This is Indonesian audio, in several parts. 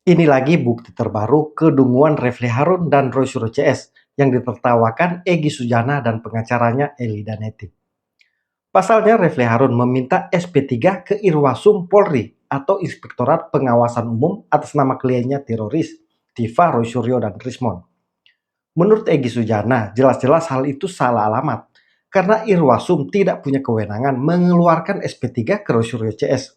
Ini lagi bukti terbaru kedunguan Refli Harun dan Roy Suryo CS yang ditertawakan Egy Sujana dan pengacaranya Eli Daneti. Pasalnya Refli Harun meminta SP3 ke Irwasum Polri atau Inspektorat Pengawasan Umum atas nama kliennya teroris, Tiva, Roy Suryo, dan Rismon. Menurut Egy Sujana, jelas-jelas hal itu salah alamat karena Irwasum tidak punya kewenangan mengeluarkan SP3 ke Roy Suryo CS.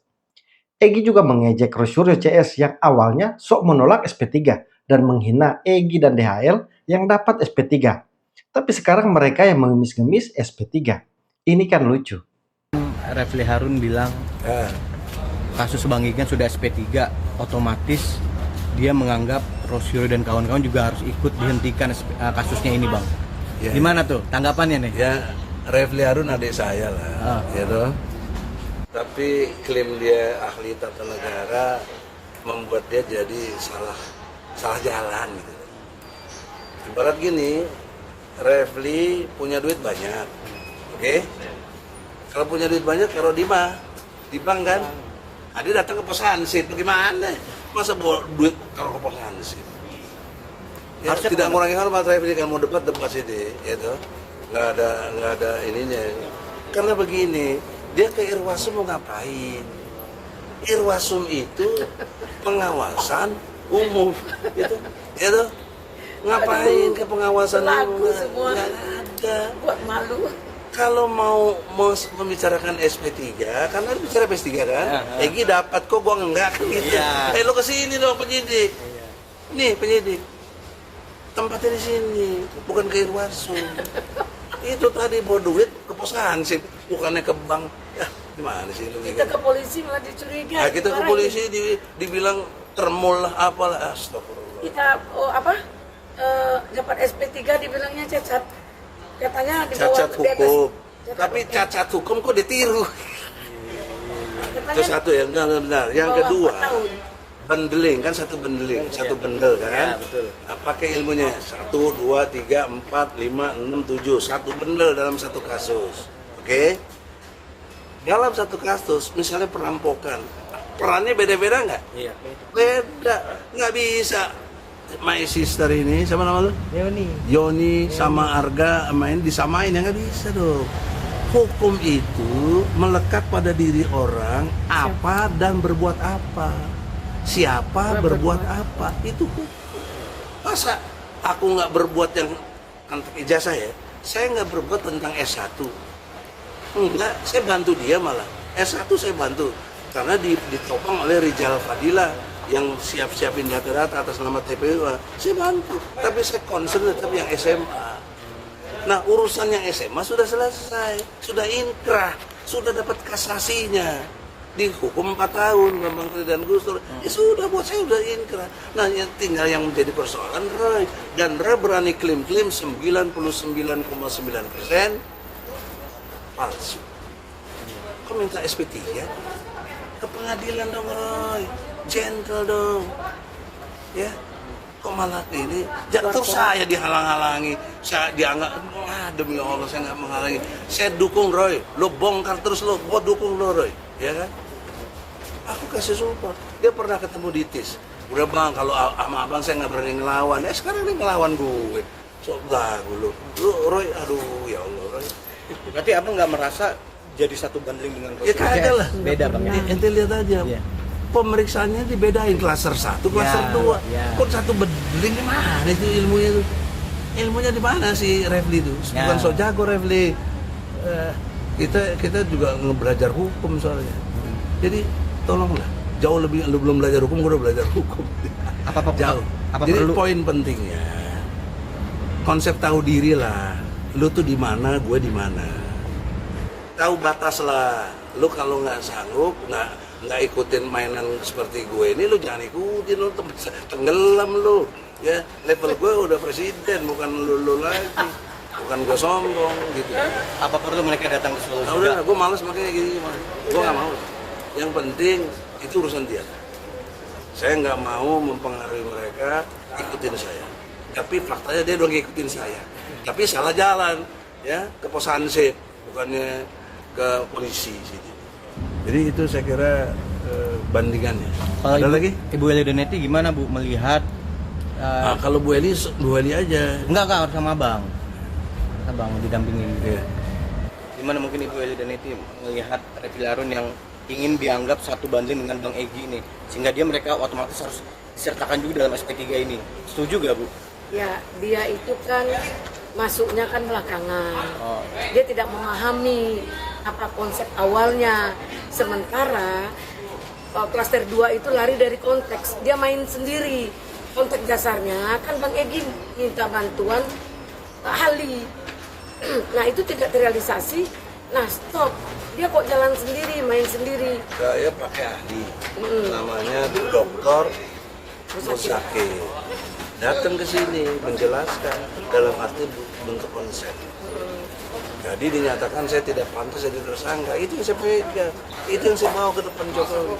Egy juga mengejek Roy Suryo CS yang awalnya sok menolak SP3 dan menghina Egy dan DHL yang dapat SP3. Tapi sekarang mereka yang mengemis-ngemis SP3. Ini kan lucu. Refli Harun bilang kasus Bang Igan sudah SP3, otomatis dia menganggap Rosyuri dan kawan-kawan juga harus ikut dihentikan kasusnya ini, Bang. Ya. Gimana tuh tanggapannya nih? Ya, Refli Harun adik saya lah, ya toh. Tapi klaim dia ahli tata negara membuat dia jadi salah jalan gitu. Ibarat gini, Refli punya duit banyak, oke? Kalau punya duit banyak, taruh di bank kan? Dia datang ke pos hansip, bagaimana? Masa bawa duit taruh ke pos hansip? Ya, tidak mengurangi hormat Refli, kan mau debat sini, ya toh. Nggak ada ininya. Karena begini, dia ke Irwasum mau ngapain? Irwasum itu pengawasan umum, gitu, ya toh. Ngapain ke pengawasan umum? Nggak ada. Buat malu. Kalau mau membicarakan SP3, karena bicara SP3 kan, Egy dapat kok, gua enggak kan gitu. Iya. Lo kesini dong penyidik. Nih penyidik. Tempatnya di sini, bukan ke Irwasum. Itu tadi bawa duit ke pos hansip, bukannya ke bank. Ya, gimana sih lu? Kita ke polisi malah dicurigai. Nah, kita ke polisi dibilang termul lah apalah, astagfirullah. Kita dapat SP3 dibilangnya cacat. Katanya dibawa Cacat ke BNS. hukum. Tapi cacat hukum kok ditiru? Katanya Itu satu ya, benar. Yang bawah kedua, 4 tahun. bendeling kan, satu bendeling, satu bendel kan? Ya, betul. Nah, pakai ilmunya 1, 2, 3, 4, 5, 6, 7, satu bendel dalam satu kasus, oke? Dalam satu kasus, misalnya perampokan, perannya beda-beda nggak? Iya. Beda, nggak bisa. My sister ini, sama nama lu? Yoni sama Arga main disamain, ya nggak bisa dong. Hukum itu melekat pada diri orang apa dan berbuat apa. Siapa berbuat apa, itu hukum. Masa aku nggak berbuat yang tentang ijazah ya, saya nggak berbuat tentang S1. Enggak, saya bantu dia malah. S1 saya bantu karena ditopang oleh Rijal Fadila yang siap-siapin data-data atas nama TPU. Saya bantu, tapi saya concern tetap yang SMA. Nah, urusan yang SMA sudah selesai, sudah inkrah, sudah dapat kasasinya. Dihukum 4 tahun Bambang Tri dan Gus Dur. Ya sudah, buat saya sudah inkrah. Nah, yang tinggal yang menjadi persoalan Roy. Dan Roy berani klaim-klaim 99,9% palsu. Kok minta SP3? Ke pengadilan dong Roy. Gentle dong. Ya. Kok malah ini? Terus saya dihalang-halangi. Saya dianggap, demi Allah saya nggak menghalangi. Saya dukung Roy. Lo bongkar terus lo, gua dukung lo Roy. Ya kan? Aku kasih support. Dia pernah ketemu di TIS. Udah bang, kalau sama abang saya nggak berani ngelawan. Sekarang dia ngelawan gue. Sok gagu lo. Lo Roy, aduh ya Allah Roy. Berarti abang nggak merasa jadi satu banding dengan Rosyuri? Ya kagak lah. Beda, Bang. Ente lihat aja. Iya. Pemeriksaannya dibedain klaster 1, klaster 2. Ya. Kok satu bedeling mana itu ilmunya tuh? Ilmunya di mana sih Refli itu? Bukan so jago Refli. Kita juga belajar hukum soalnya. Jadi tolonglah, jauh lebih, lu belum belajar hukum, gue udah belajar hukum. Apa Jauh. apa Jadi perlu? poin pentingnya konsep tahu diri lah. Lu tuh di mana, gue di mana. Tahu batas lah. Lu kalau nggak sanggup, nggak ikutin mainan seperti gue ini, lu jangan ikutin, lu tenggelam lu. Ya, level gue udah presiden, bukan lu lagi. Bukan gue sombong gitu. Apa perlu mereka datang ke Solo Nah, juga? udah, gue males makanya gini. Gue nggak mau. Yang penting itu urusan dia. Saya nggak mau mempengaruhi mereka ikutin saya. Tapi faktanya dia udah ngikutin saya. Tapi salah jalan, ya, ke pos hansip, bukannya ke polisi sini. Jadi itu saya kira bandingannya. Kalau Ada lagi? Ibu Eli Danetti gimana Bu melihat? Kalau Bu Eli aja. Enggak harus sama Abang. Abang didampingin. Iya. Gimana mungkin Ibu Eli Danetti melihat Refli Harun yang ingin dianggap satu banding dengan Bang Egy ini, sehingga mereka otomatis harus disertakan juga dalam SP3 ini. Setuju gak Bu? Ya, dia itu kan masuknya kan belakangan. Oh. Dia tidak memahami apa konsep awalnya. Sementara klaster 2 itu lari dari konteks. Dia main sendiri. Konteks dasarnya kan Bang Egy minta bantuan Pak Hali. Nah, itu tidak terrealisasi. Nah, stop. Dia kok jalan sendiri, main sendiri. Saya pakai ahli. Namanya Dr. Musake. Datang ke sini menjelaskan dalam arti bentuk konsep. Jadi dinyatakan saya tidak pantas jadi tersangka. Itu yang saya pegang. Itu yang saya bawa ke depan Jokowi.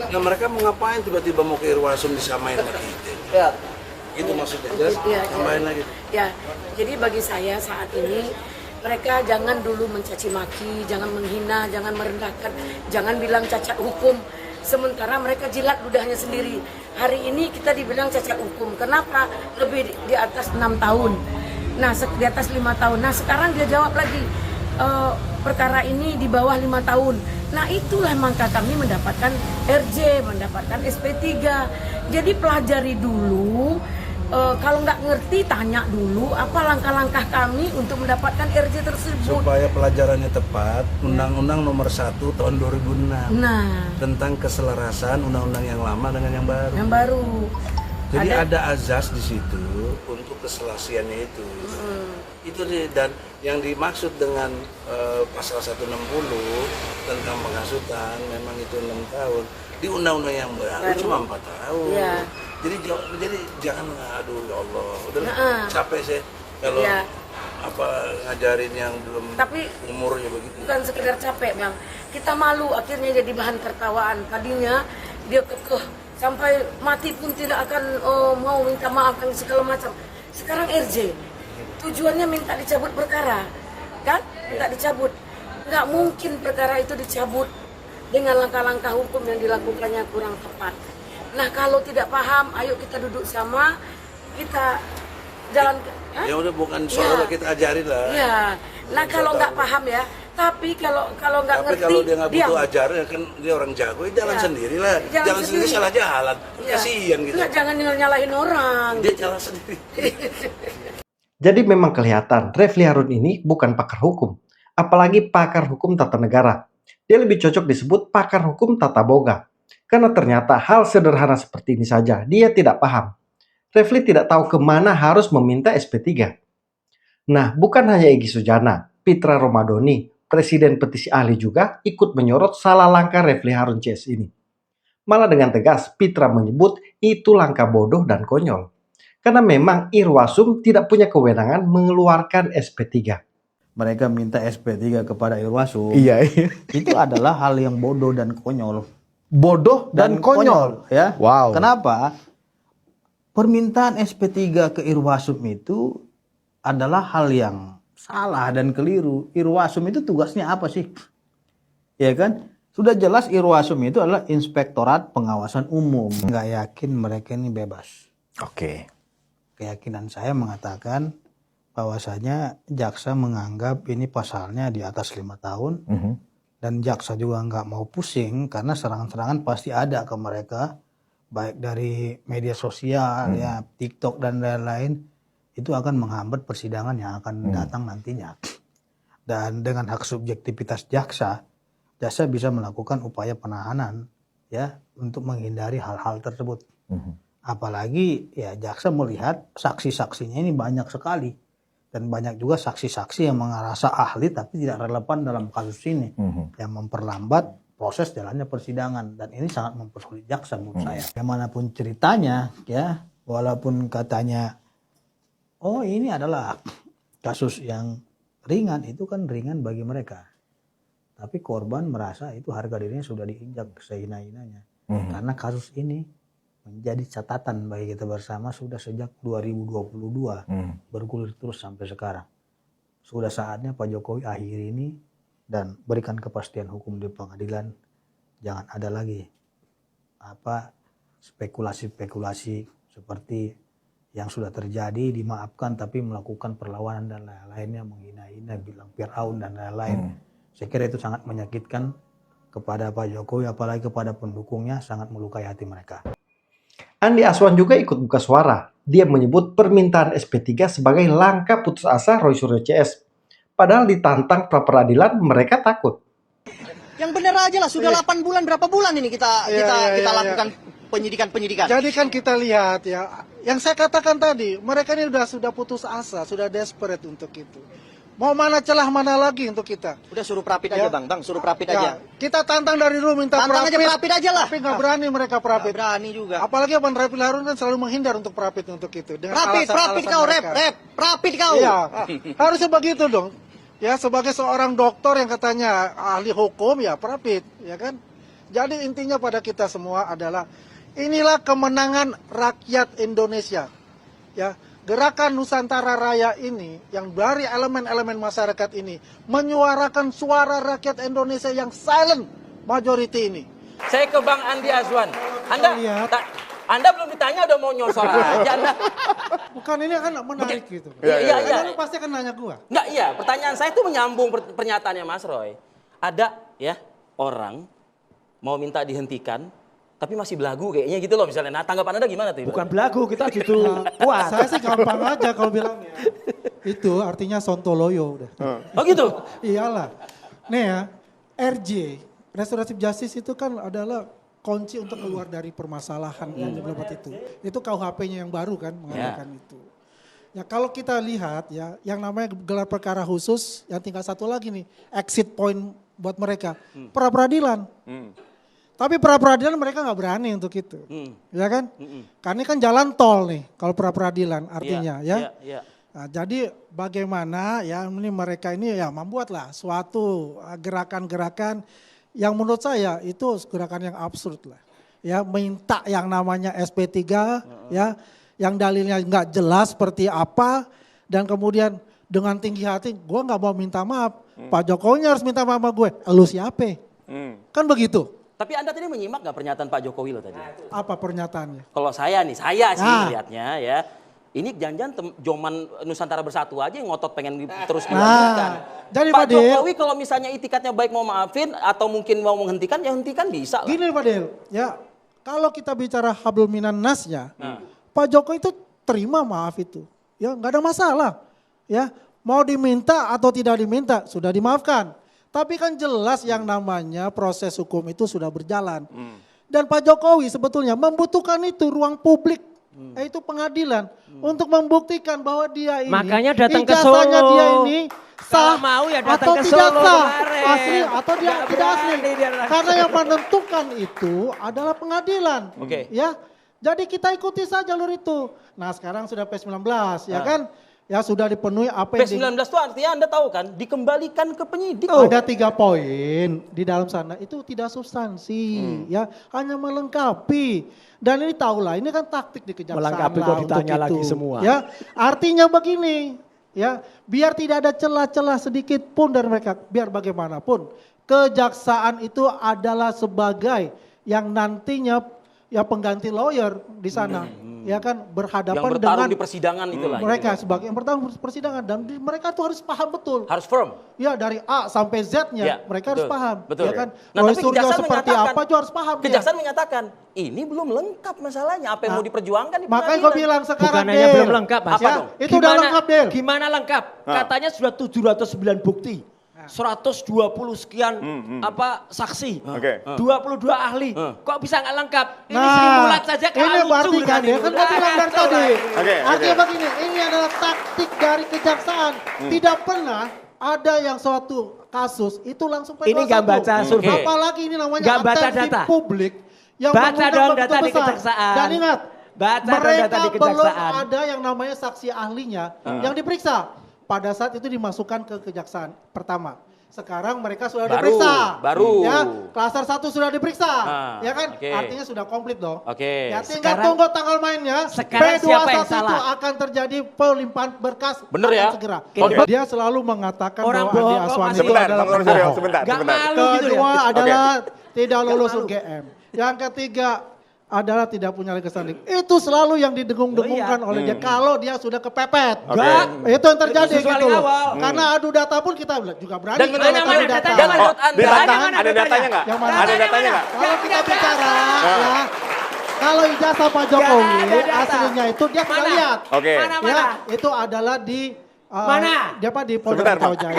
Nah, mereka mau ngapain tiba-tiba mau ke Irwasum disamain sama kita? Ya. Itu maksudnya. Jelas? Ya, Tambahin lagi. Ya, jadi bagi saya saat ini mereka jangan dulu mencaci maki, jangan menghina, jangan merendahkan, jangan bilang cacat hukum. Sementara mereka jilat ludahnya sendiri. Hari ini kita dibilang cacat hukum. Kenapa? Lebih di atas 6 tahun. Nah, di atas 5 tahun. Nah, sekarang dia jawab lagi, perkara ini di bawah 5 tahun. Nah, itulah maka kami mendapatkan RJ, mendapatkan SP3. Jadi pelajari dulu. Kalau nggak ngerti, tanya dulu apa langkah-langkah kami untuk mendapatkan RJ tersebut. Supaya pelajarannya tepat, Undang-Undang Nomor 1 Tahun 2006 Nah, tentang keselarasan undang-undang yang lama dengan yang baru. yang baru. Jadi ada azas di situ untuk keselasiannya itu. Itu dan yang dimaksud dengan pasal 160 tentang penghasutan memang itu 6 tahun. Di undang-undang yang baru cuma 4 tahun. Iya. Jadi jangan aduh ya Allah, udah capek saya kalau ngajarin yang belum Tapi umurnya begitu. bukan sekedar capek, Bang. Kita malu akhirnya jadi bahan tertawaan. Tadinya dia kekeh sampai mati pun tidak akan mau minta maaf dan segala macam. Sekarang RJ tujuannya minta dicabut perkara, kan? Minta dicabut. Nggak mungkin perkara itu dicabut dengan langkah-langkah hukum yang dilakukannya kurang tepat. Nah, kalau tidak paham, ayo kita duduk sama, kita jalan. Ya udah bukan soal kita ajarin lah. Iya. Nah, kalau nggak paham ya, tapi kalau nggak Tapi ngerti, kalau dia nggak butuh diam. ajaran kan dia orang jago, ya jalan sendiri lah. Jalan Jangan sendiri sendiri. salah jalan. Iya. Kasihan gitu. Nggak, jangan nyalahin orang. Dia jalan sendiri. Jadi memang kelihatan Refli Harun ini bukan pakar hukum, apalagi pakar hukum tata negara. Dia lebih cocok disebut pakar hukum tata boga. Karena ternyata hal sederhana seperti ini saja dia tidak paham. Refli tidak tahu kemana harus meminta SP3. Nah, bukan hanya Egy Sujana, Pitra Romadoni, Presiden Petisi Ahli juga ikut menyorot salah langkah Refli Harun CS ini. Malah dengan tegas, Pitra menyebut itu langkah bodoh dan konyol. Karena memang Irwasum tidak punya kewenangan mengeluarkan SP3. Mereka minta SP3 kepada Irwasum. Iya. Itu adalah hal yang bodoh dan konyol. Bodoh dan konyol. Ya. Wow. Kenapa? Permintaan SP3 ke Irwasum itu adalah hal yang salah dan keliru. Irwasum itu tugasnya apa sih? Ya kan? Sudah jelas Irwasum itu adalah Inspektorat Pengawasan Umum. Nggak yakin mereka ini bebas. Oke. Keyakinan saya mengatakan bahwasanya jaksa menganggap ini pasalnya di atas 5 tahun. Dan jaksa juga nggak mau pusing karena serangan-serangan pasti ada ke mereka. Baik dari media sosial, ya TikTok dan lain-lain. Itu akan menghambat persidangan yang akan datang nantinya. Dan dengan hak subjektivitas jaksa bisa melakukan upaya penahanan ya untuk menghindari hal-hal tersebut. Apalagi ya jaksa melihat saksi-saksinya ini banyak sekali dan banyak juga saksi-saksi yang merasa ahli tapi tidak relevan dalam kasus ini yang memperlambat proses jalannya persidangan dan ini sangat mempersulit jaksa menurut saya. Bagaimanapun ceritanya ya walaupun katanya oh ini adalah kasus yang ringan, itu kan ringan bagi mereka. Tapi korban merasa itu harga dirinya sudah diinjak sehina-hinanya. Karena kasus ini menjadi catatan bagi kita bersama sudah sejak 2022. Bergulir terus sampai sekarang. Sudah saatnya Pak Jokowi akhiri ini dan berikan kepastian hukum di pengadilan. Jangan ada lagi spekulasi-spekulasi seperti yang sudah terjadi dimaafkan tapi melakukan perlawanan dan lain-lainnya, menghina-hina, bilang Fir'aun dan lain-lain. Saya kira itu sangat menyakitkan kepada Pak Jokowi, apalagi kepada pendukungnya, sangat melukai hati mereka. Andi Aswan juga ikut buka suara. Dia menyebut permintaan SP3 sebagai langkah putus asa Roy Suryo CS. Padahal ditantang pra-peradilan mereka takut. Yang benar aja lah, sudah 8 bulan, berapa bulan ini kita lakukan penyidikan. Jadi kan kita lihat ya, yang saya katakan tadi, mereka ini sudah putus asa, sudah desperate untuk itu. Mau mana celah mana lagi untuk kita? Udah suruh prapit aja bang, suruh prapit aja. Kita tantang dari dulu minta Tantang aja prapit aja lah. Tapi nggak berani mereka prapit. Nggak berani juga. Apalagi Bang Refli Harun kan selalu menghindar untuk prapit untuk itu. Dengan Prapit kau, prapit kau. Iya, harusnya begitu dong. Ya, sebagai seorang dokter yang katanya ahli hukum, ya prapit, ya kan? Jadi intinya pada kita semua adalah inilah kemenangan rakyat Indonesia. Ya, gerakan Nusantara Raya ini yang dari elemen-elemen masyarakat ini menyuarakan suara rakyat Indonesia yang silent majority ini. Saya ke Bang Andi Azwan. Anda belum ditanya udah mau nyosor aja Anda. Bukan, ini kan menarik gitu. Iya. Lu pasti akan nanya gua. Enggak, iya. Pertanyaan saya itu menyambung pernyataannya Mas Roy. Ada ya orang mau minta dihentikan, tapi masih belagu kayaknya gitu loh misalnya. Nah, tanggapan Anda gimana tuh? Bukan belagu, kita justru kuat. Saya sih gampang aja kalau bilangnya. Itu artinya sontoloyo udah. Oh gitu? Iyalah. Nih ya, RJ, Restoratif Justice itu kan adalah kunci untuk keluar dari permasalahan yang dibuat itu. Itu KUHP-nya yang baru kan mengatakan itu. Ya kalau kita lihat ya, yang namanya gelar perkara khusus, yang tinggal satu lagi nih, exit point buat mereka, pra-peradilan. Tapi pra-peradilan mereka nggak berani untuk itu, ya kan? Karena ini kan jalan tol nih, kalau pra-peradilan artinya ya. Nah, jadi bagaimana ya ini mereka ini ya membuatlah suatu gerakan-gerakan yang menurut saya itu gerakan yang absurd lah. Ya minta yang namanya SP3 ya, yang dalilnya nggak jelas seperti apa, dan kemudian dengan tinggi hati gue nggak mau minta maaf. Pak Jokowi harus minta maaf sama gue. Lu siapa? Kan begitu. Tapi Anda tadi menyimak nggak pernyataan Pak Jokowi lo tadi? Apa pernyataannya? Kalau saya sih melihatnya ya. Ini jangan-jangan Joman Nusantara Bersatu aja yang ngotot pengen terus dilanjutkan. Jadi Pak Jokowi kalau misalnya itikatnya baik mau maafin atau mungkin mau menghentikan, ya hentikan bisa lah. Gini Pak Del, ya kalau kita bicara hablum minan nasnya, Pak Jokowi itu terima maaf itu. Ya nggak ada masalah. Ya mau diminta atau tidak diminta sudah dimaafkan. Tapi kan jelas yang namanya proses hukum itu sudah berjalan. Dan Pak Jokowi sebetulnya membutuhkan itu ruang publik, yaitu pengadilan, untuk membuktikan bahwa dia ini, makanya datang ke Solo. ijazahnya dia ini sah mau ya atau datang ke tidak Solo sah, kemarin. asli atau dia Nggak tidak asli. berani. Karena yang menentukan itu adalah pengadilan. Oke. Ya, jadi kita ikuti saja jalur itu. Nah sekarang sudah P19 ya kan. Ya sudah dipenuhi apa yang P19 itu artinya Anda tahu kan, dikembalikan ke penyidik. ada 3 poin di dalam sana, itu tidak substansi ya, hanya melengkapi. Dan ini tahulah, ini kan taktik di kejaksaan Melengkapi lah kok ditanya untuk lagi itu. semua. Ya, artinya begini ya, biar tidak ada celah-celah sedikit pun dari mereka, biar bagaimanapun kejaksaan itu adalah sebagai yang nantinya ya pengganti lawyer di sana. Ya kan berhadapan Yang bertarung dengan di persidangan itulah. mereka gitu. sebagai yang bertarung di persidangan, dan mereka tuh harus paham betul. Harus firm. Ya dari A sampai Z-nya Ya, mereka harus betul, paham. betul. Ya kan? Nah, Roy tapi Suryo kejaksaan seperti menyatakan- apa juga harus paham. dia. Kejaksaan menyatakan ini belum lengkap masalahnya, apa yang mau diperjuangkan di Makanya gue pengadilan. bilang sekarang Bukan hanya Del. belum lengkap, Mas. Apa Ya, dong? itu udah lengkap Del. Gimana lengkap? Katanya sudah 709 bukti. 120 sekian saksi. 22 ahli. Kok bisa nggak lengkap? Ini Sri Mulat saja kalah ini lucu berarti kan dengan ya, ini. kan gue bilang dari tadi. Oke. Artinya begini, ini adalah taktik dari kejaksaan. Tidak pernah ada yang suatu kasus itu langsung P21. Ini nggak baca survei. Apalagi ini namanya Nggak baca atensi data. publik. Yang Baca mengungkap dong begitu data di besar. kejaksaan. Dan ingat, Baca dong mereka data di belum kejaksaan. ada yang namanya saksi ahlinya yang diperiksa. Pada saat itu dimasukkan ke kejaksaan pertama. Sekarang mereka sudah diperiksa. baru. Ya, klaster 1 sudah diperiksa. Ya kan? oke. Artinya sudah komplit dong. Oke. Ya tinggal Sekarang- tunggu tanggal mainnya. sekarang P21 siapa yang itu salah? akan terjadi pelimpahan berkas. Bener akan ya? Segera. Oke. Dia selalu mengatakan Orang bahwa Andi bohong, Aswan masih- itu Sebentar, adalah Bang Roy Suryo, pembohong. sebentar. Nggak malu gitu Kedua ya. adalah tidak lulus UGM. Yang ketiga adalah tidak punya legal standing. Itu selalu yang didengung-dengungkan oleh dia kalau dia sudah kepepet. Itu yang terjadi gitu loh. Karena adu data pun kita juga berani. Dan kita adu data. Ada datanya nggak? Yang mana? Ada datanya nggak? Kalau kita bicara ya, kalau ijazah Pak Jokowi aslinya itu dia sudah lihat. Oke. Ya, itu adalah di Mana? Dia di Polda Metro Jaya.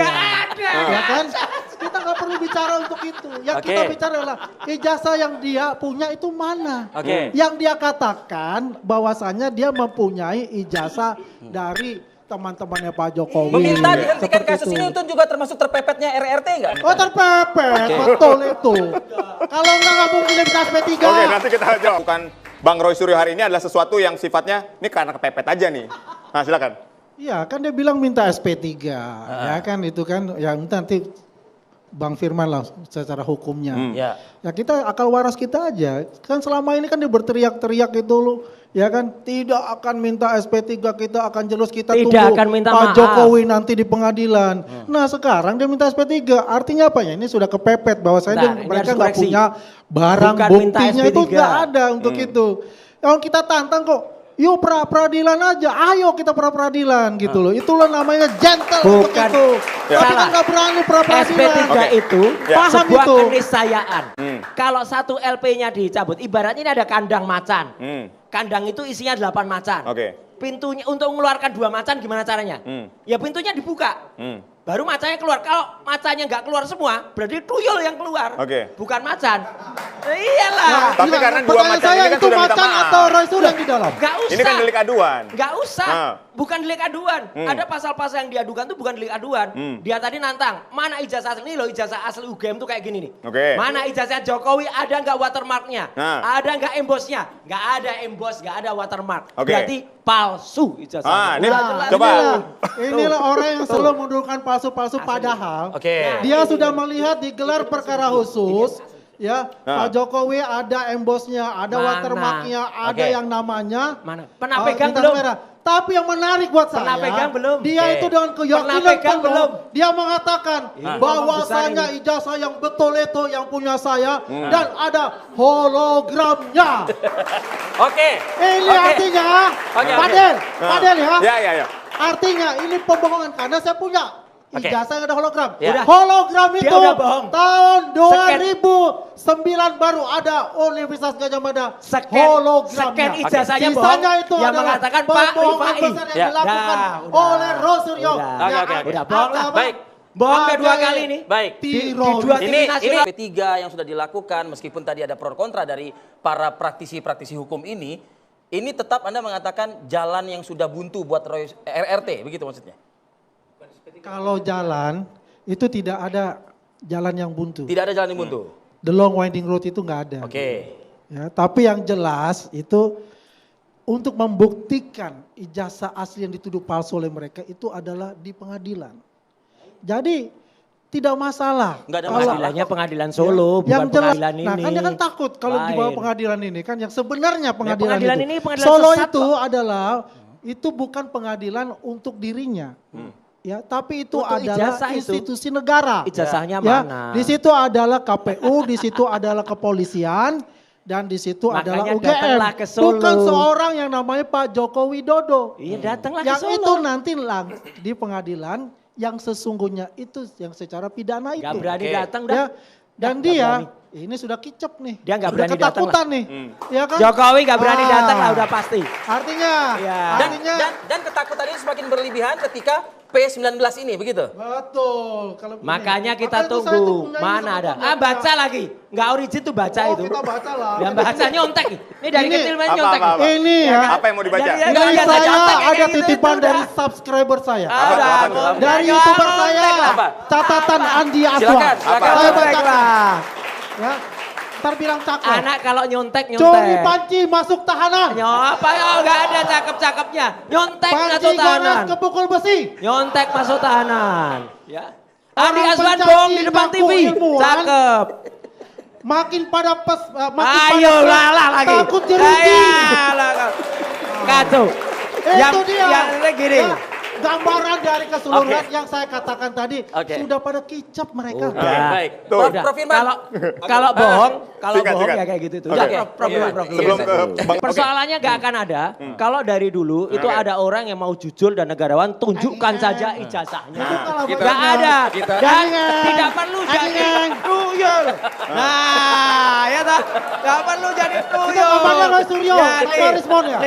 Ya kan? Kita nggak perlu bicara untuk itu. Yang kita bicara adalah ijazah yang dia punya itu mana. Yang dia katakan bahwasannya dia mempunyai ijazah dari teman-temannya Pak Jokowi. Meminta dihentikan kasus ini itu juga termasuk terpepetnya RRT enggak? Oh terpepet, betul itu. Kalau nggak mungkin di SP3. Oke, nanti kita jawab. Bukan Bang Roy Suryo hari ini adalah sesuatu yang sifatnya ini karena kepepet aja nih. Nah silakan. Iya kan dia bilang minta SP3, ya kan itu kan ya nanti Bang Firman lah secara hukumnya. Ya kita akal waras kita aja. Kan selama ini kan dia berteriak-teriak itu loh. Ya kan tidak akan minta SP3, kita akan jelas kita Tidak tunggu akan minta Pak maaf. Jokowi nanti di pengadilan. Nah sekarang dia minta SP3, artinya apa ya? Ini sudah kepepet bahwa mereka nggak punya barang Bukan minta buktinya SP3. itu nggak ada untuk itu. Yang kita tantang kok. Yuk pra-peradilan aja, ayo kita pra-peradilan gitu loh. Itulah namanya gentle untuk itu. Tapi kan nggak berani pra-peradilan. SP3 itu Paham sebuah itu. keniscayaan. Kalau satu LP-nya dicabut, ibaratnya ini ada kandang macan. Kandang itu isinya 8 macan. Pintunya untuk mengeluarkan 2 macan gimana caranya? Ya pintunya dibuka. Baru macannya keluar. Kalau macannya nggak keluar semua, berarti tuyul yang keluar. Bukan macan. Iyalah. Tapi karena 2 macan ini kan itu sudah minta macan maaf. atau Roy Suryo yang di dalam? Nggak usah. Ini kan delik aduan. Nggak usah. Bukan delik aduan. Ada pasal-pasal yang diadukan tuh bukan delik aduan. Dia tadi nantang, mana ijazah asli? Ini loh ijazah asli UGM tuh kayak gini nih. Mana ijazah Jokowi, ada nggak watermarknya? Ada nggak embosnya? Nggak ada embos, nggak ada watermark. Berarti palsu ijazah. Coba. Inilah orang yang selalu mendudukkan palsu-palsu padahal dia sudah melihat digelar perkara khusus. Ya, Pak Jokowi ada embosnya, ada watermarknya, ada yang namanya. Mana? Pernah pegang belum? Merah. Tapi yang menarik buat Pernah saya, pegang belum? dia itu dengan keyakinan pegang penuh, belum? dia mengatakan bahwasanya ijazah yang betul itu yang punya saya dan ada hologramnya. Ini artinya, Padel ya. Artinya ini pembohongan karena saya punya ijazah yang ada hologram. Hologram itu tahun 2009 baru ada Universitas Gadjah Mada hologramnya. Scan ijazahnya bohong. Sisanya itu yang adalah mengatakan Pak pembohongan Rifai. besar yang dilakukan oleh Roy Suryo. Udah bohong lah. Baik. Bohong kedua kali nih. Baik. Di dua TV nasional. P3 yang sudah dilakukan meskipun tadi ada pro kontra dari para praktisi-praktisi hukum ini tetap Anda mengatakan jalan yang sudah buntu buat RRT, begitu maksudnya? Kalau jalan itu tidak ada jalan yang buntu. Tidak ada jalan yang buntu. The long winding road itu nggak ada. Ya, tapi yang jelas itu untuk membuktikan ijazah asli yang dituduh palsu oleh mereka itu adalah di pengadilan. Jadi tidak masalah. Enggak ada pengadilannya pengadilan Solo, bukan pengadilan ini. Nah kan dia kan takut kalau di bawah pengadilan ini kan yang sebenarnya pengadilan, ini itu. pengadilan Solo sesat itu adalah itu bukan pengadilan untuk dirinya. Ya, tapi itu untuk adalah institusi negara. Ijazahnya ya, mana? Di situ adalah KPU, di situ adalah kepolisian, dan di situ adalah UGM. Bukan seorang yang namanya Pak Joko Widodo. Iya, datanglah yang ke Solo. itu nanti di pengadilan yang sesungguhnya itu yang secara pidana itu. Gak berani datang ya, dan dia ini sudah kicep nih. Dia gak berani datang ketakutan nih. Ya kan? Jokowi gak berani datang lah udah pasti. Artinya, dan ketakutan ini semakin berlebihan ketika P19 ini, begitu? Betul. Makanya kita tunggu. Mana ada? Baca lagi. Nggak origin tuh baca itu. Kita baca lah. Yang baca nyontek. Ini dari kecil main nyontek. Ini ya. Apa yang mau dibaca? Dari saya ada titipan dari subscriber saya. Dari YouTuber saya. Catatan Andi Aswan. Saya bacakan. Ya. Ntar bilang cakep. Anak kalau nyontek. Curi panci masuk tahanan. Apa ya nggak ada cakep-cakepnya. Nyontek masuk tahanan. Panci kepukul besi. Nyontek masuk tahanan. Ya. Andi Aswan bohong di depan TV. Cakep. Makin pada ayo lalah lagi. Takut jeruji. Kacau. Itu dia. Yang gini. gambaran dari keseluruhan yang saya katakan tadi sudah pada kicap mereka. Baik. Prof Firman. Kalau bohong Singkat. ya kayak gitu tuh. Oke. Prof Firman. Sebelum ke Bang, Persoalannya nggak akan ada kalau dari dulu itu ada orang yang mau jujur dan negarawan, tunjukkan saja ijazahnya. Nggak ada. Dan tidak perlu jadi tuyul. Nah, ya tak? Nggak perlu jadi tuyul. Kabarnya Roy Suryo, sama respon ya.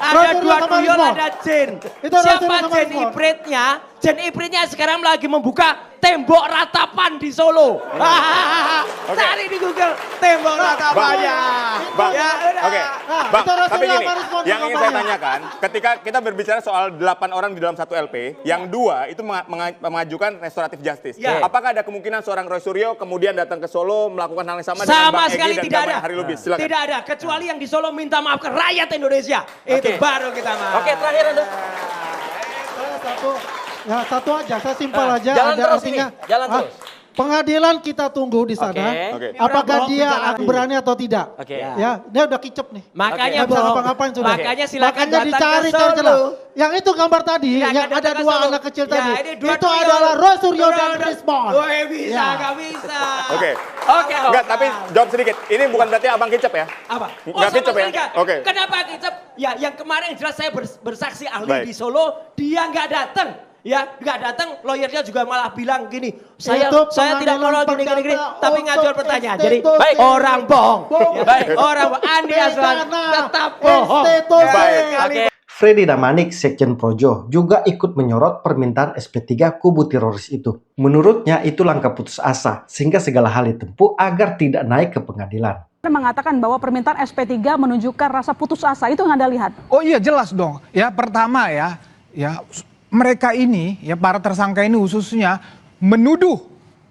Ada dua tuyul, respon. ada Jin. Itu Roy Suryo Siapa sama Jin respon. Ipritnya? Jin Ipritnya sekarang lagi membuka tembok ratapan di Solo. Cari di Google tembok ratapannya. Bang, Ya udah. oke. Bang, itu tapi Rasulullah gini, respon yang ingin saya kampanye. tanyakan, ketika kita berbicara soal 8 orang di dalam satu LP, yang 2 itu mengajukan restoratif justice. Ya. Apakah ada kemungkinan seorang Roy Suryo kemudian datang ke Solo melakukan hal yang sama, dengan Sama Bang sekali Egy dan tidak Bang ada. Hari Lubis? Silakan. Tidak ada, kecuali yang di Solo minta maaf ke rakyat Indonesia. Itu baru kita maaf. Oke, terakhir Anda. Satu aja, saya simpel aja. Jalan ada terus artinya. ini, jalan terus. Pengadilan kita tunggu di sana. Oke. Apakah dia akan berani atau tidak? Oke. Ya, dia udah kicep nih. Makanya Nggak bisa Bang, ngapa-ngapain sudah. makanya silakan Makanya datang dicari ke Solo. celah. Yang itu gambar tadi, Ya, yang datang ada ke 2 Solo. anak kecil Ya, tadi. ini dua Itu tuyul. adalah Roy Suryo dan Udah. Rismon. Woi, bisa, Ya. nggak bisa. Oke. Oke. Enggak, tapi jawab sedikit. Ini bukan berarti abang kicep ya? Apa? Nggak sama kicep ya? sekali nggak. Oke. Kenapa kicep? Ya, yang kemarin jelas saya bersaksi ahli Baik. di Solo, dia nggak datang. Ya, nggak datang, lawyernya juga malah bilang gini, saya Itu tidak mau pengadilan gini, perdata tapi untuk ngajukan pertanyaan. Jadi, institusi. orang bohong. Ya, Baik. orang bohong. Andi Azwan Pidana tetap bohong. institusi. Baik. Freddy Damanik, Sekjen Projo, juga ikut menyorot permintaan SP3 kubu teroris itu. Menurutnya itu langkah putus asa, sehingga segala hal ditempuh agar tidak naik ke pengadilan. Mengatakan bahwa permintaan SP3 menunjukkan rasa putus asa, itu yang Anda lihat? Oh iya jelas dong. Ya pertama ya mereka ini ya para tersangka ini khususnya menuduh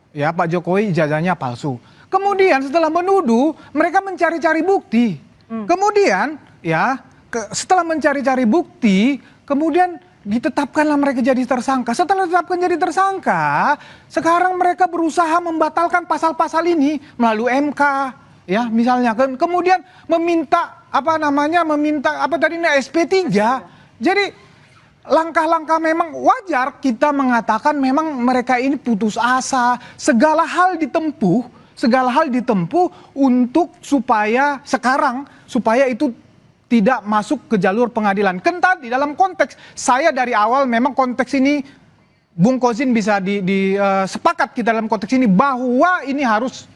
ya Pak Jokowi ijazahnya palsu. Kemudian setelah menuduh mereka mencari-cari bukti. Kemudian ya setelah mencari-cari bukti kemudian ditetapkanlah mereka jadi tersangka. Setelah ditetapkan jadi tersangka, sekarang mereka berusaha membatalkan pasal-pasal ini melalui MK. Ya, misalnya kemudian meminta SP3. Jadi langkah-langkah memang wajar kita mengatakan memang mereka ini putus asa, segala hal ditempuh untuk supaya itu tidak masuk ke jalur pengadilan. Kan tadi dalam konteks saya dari awal memang konteks ini Bung Kozin bisa sepakat kita dalam konteks ini bahwa ini harus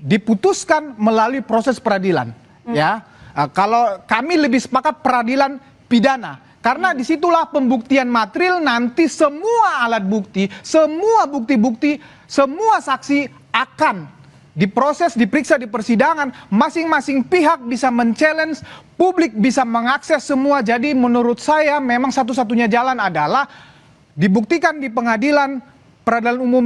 diputuskan melalui proses peradilan. Ya, kalau kami lebih sepakat peradilan pidana. Karena disitulah pembuktian material nanti semua alat bukti, semua bukti-bukti, semua saksi akan diproses, diperiksa di persidangan. Masing-masing pihak bisa men-challenge, publik bisa mengakses semua. Jadi menurut saya memang satu-satunya jalan adalah dibuktikan di pengadilan, peradilan umum.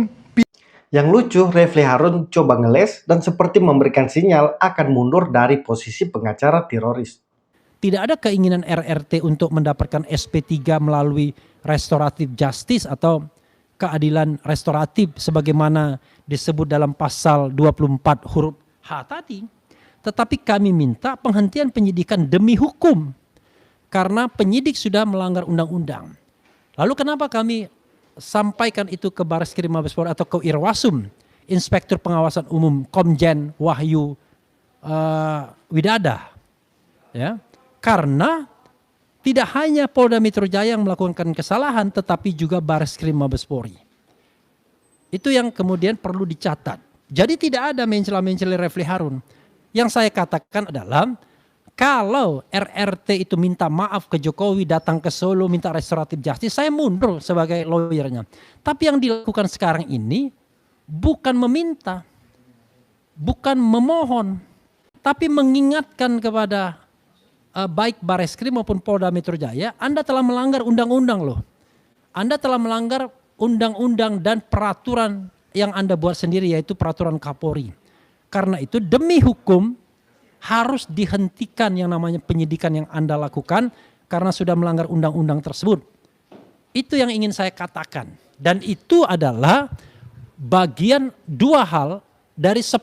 Yang lucu, Refli Harun coba ngeles dan seperti memberikan sinyal akan mundur dari posisi pengacara teroris. Tidak ada keinginan RRT untuk mendapatkan SP3 melalui restoratif justice atau keadilan restoratif sebagaimana disebut dalam pasal 24 huruf H tadi. Tetapi kami minta penghentian penyidikan demi hukum karena penyidik sudah melanggar undang-undang. Lalu kenapa kami sampaikan itu ke Bareskrim Mabespori atau ke Irwasum, Inspektur Pengawasan Umum Komjen Wahyu Widada, ya? Karena tidak hanya Polda Metro Jaya yang melakukan kesalahan, tetapi juga Bareskrim Mabespori. Itu yang kemudian perlu dicatat. Jadi tidak ada mencela-mencela Refli Harun. Yang saya katakan adalah, kalau RRT itu minta maaf ke Jokowi, datang ke Solo, minta restoratif justice, saya mundur sebagai lawyernya. Tapi yang dilakukan sekarang ini bukan meminta, bukan memohon, tapi mengingatkan kepada baik Bareskrim maupun Polda Metro Jaya, Anda telah melanggar undang-undang loh. Anda telah melanggar undang-undang dan peraturan yang Anda buat sendiri, yaitu peraturan Kapolri. Karena itu demi hukum harus dihentikan yang namanya penyidikan yang Anda lakukan karena sudah melanggar undang-undang tersebut. Itu yang ingin saya katakan. Dan itu adalah bagian 2 hal dari 10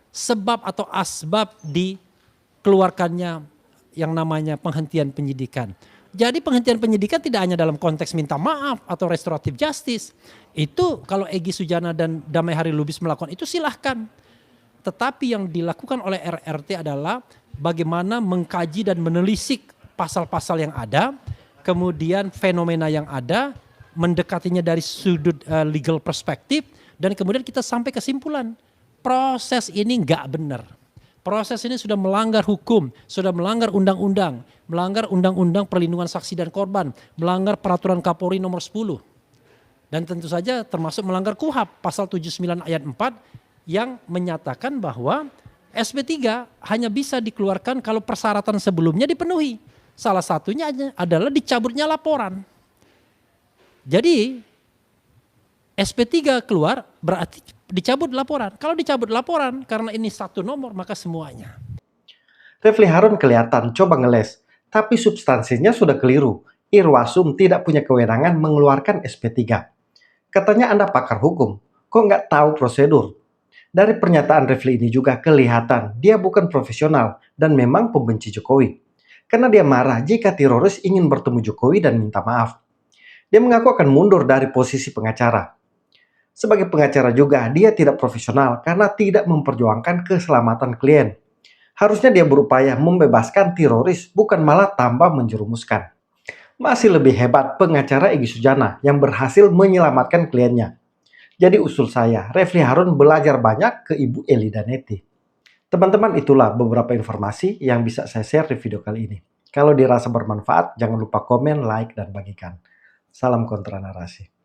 sebab atau asbab dikeluarkannya yang namanya penghentian penyidikan. Jadi penghentian penyidikan tidak hanya dalam konteks minta maaf atau restoratif justice. Itu kalau Egy Sujana dan Damai Hari Lubis melakukan itu silahkan. Tetapi yang dilakukan oleh RRT adalah bagaimana mengkaji dan menelisik pasal-pasal yang ada, kemudian fenomena yang ada, mendekatinya dari sudut legal perspektif, dan kemudian kita sampai kesimpulan proses ini nggak benar. Proses ini sudah melanggar hukum, sudah melanggar undang-undang, melanggar undang-undang perlindungan saksi dan korban, melanggar peraturan Kapolri nomor 10. Dan tentu saja termasuk melanggar KUHP pasal 79 ayat 4 yang menyatakan bahwa SP3 hanya bisa dikeluarkan kalau persyaratan sebelumnya dipenuhi. Salah satunya adalah dicabutnya laporan. Jadi SP3 keluar berarti dicabut laporan. Kalau dicabut laporan karena ini satu nomor maka semuanya. Refli Harun kelihatan coba ngeles, tapi substansinya sudah keliru. Irwasum tidak punya kewenangan mengeluarkan SP3. Katanya Anda pakar hukum, kok nggak tahu prosedur? Dari pernyataan Refli ini juga kelihatan dia bukan profesional dan memang pembenci Jokowi. Karena dia marah jika teroris ingin bertemu Jokowi dan minta maaf. Dia mengaku akan mundur dari posisi pengacara. Sebagai pengacara juga, dia tidak profesional karena tidak memperjuangkan keselamatan klien. Harusnya dia berupaya membebaskan teroris, bukan malah tambah menjerumuskan. Masih lebih hebat pengacara Egy Sujana yang berhasil menyelamatkan kliennya. Jadi usul saya, Refli Harun belajar banyak ke Ibu Eli Danetti. Teman-teman, itulah beberapa informasi yang bisa saya share di video kali ini. Kalau dirasa bermanfaat, jangan lupa komen, like, dan bagikan. Salam kontra narasi.